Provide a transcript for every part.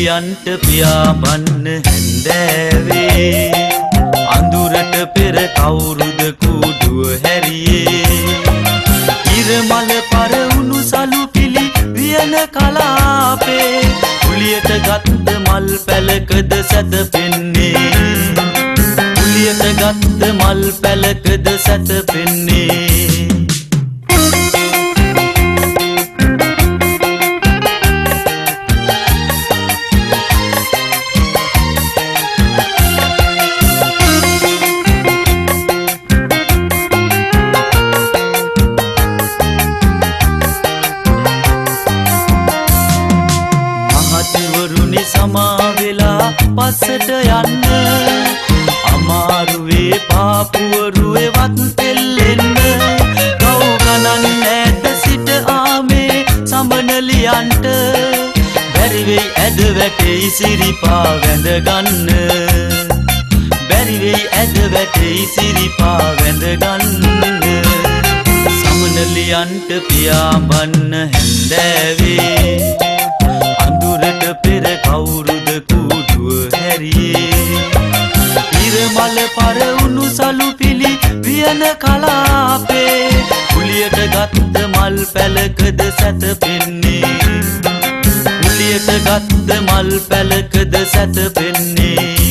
සමනලියන්ට පියාඹන්න හැන්දෑවේ අඳුරට පෙර කවුරුද කූඩුව හැරියේ ඉරමල පරවුණු සලු පිලි වියන කලාපේ කුලියට ගත්ත මල් පැලකද සැතපෙන්නේ කුලියට ගත්ත මල් පැලකද සැතපෙන්නේ සමාවෙලා පස්සට යන්න අමාරුවේ පාපුවරුවේ වත් තෙල්ලෙන්න ගව් ගණන් ඈත සිට ආමේ සමනලියන්ට බැරිවෙයි ඇද වැටෙයි සිරිපා වැඳගන්න බැරිවෙයි ඇද වැටෙයි සිරිපා වැඳගන්න සමනලියන්ට පියාඹන්න හැන්දෑවේ අඳුරට පෙර කවුරුද කූඩුව හැරියේ ඉරමල පරවුණු සලු පිලි වියන කලාපේ කුලියට ගත්ත මල් පැලකද සැතපෙන්නේ කුලියට ගත්ත මල් පැලකද සැතපෙන්නේ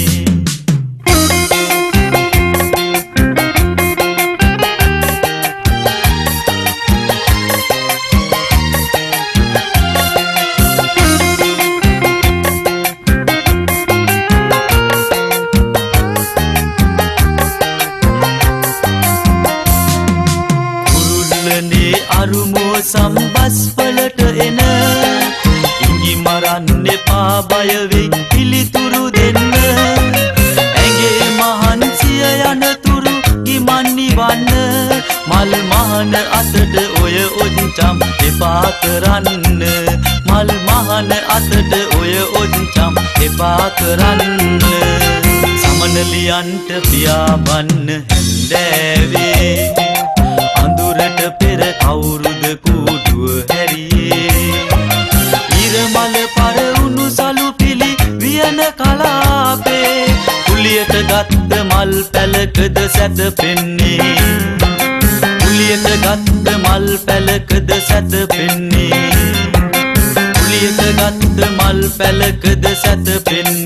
අරුමෝ සම්බස් වලට එන ඉඟි මරන්න එපා බය වෙයි පිළිතුරු දෙන්න ඇඟේ මහන්සිය යනතුරු ගිමන් නිවන්න මල් මහන අතට ඔය ඔච්චම් එපා කරන්න මල් මහන අතට ඔය ඔච්චම් එපා කරන්න සමනලියන්ට පියාඹන්න හැන්දෑවේ අඳුරට පෙර කවුරුද කූඩුව හැරියේ ඉරමල පරවුණු සලු පිලි වියන කලාපේ කුලියට ගත්ත මල් පැලකද සැතපෙන්නේ කුලියට ගත්ත මල් පැලකද සැතපෙන්නේ කුලියට ගත්ත මල් පැලකද සැතපෙන්නේ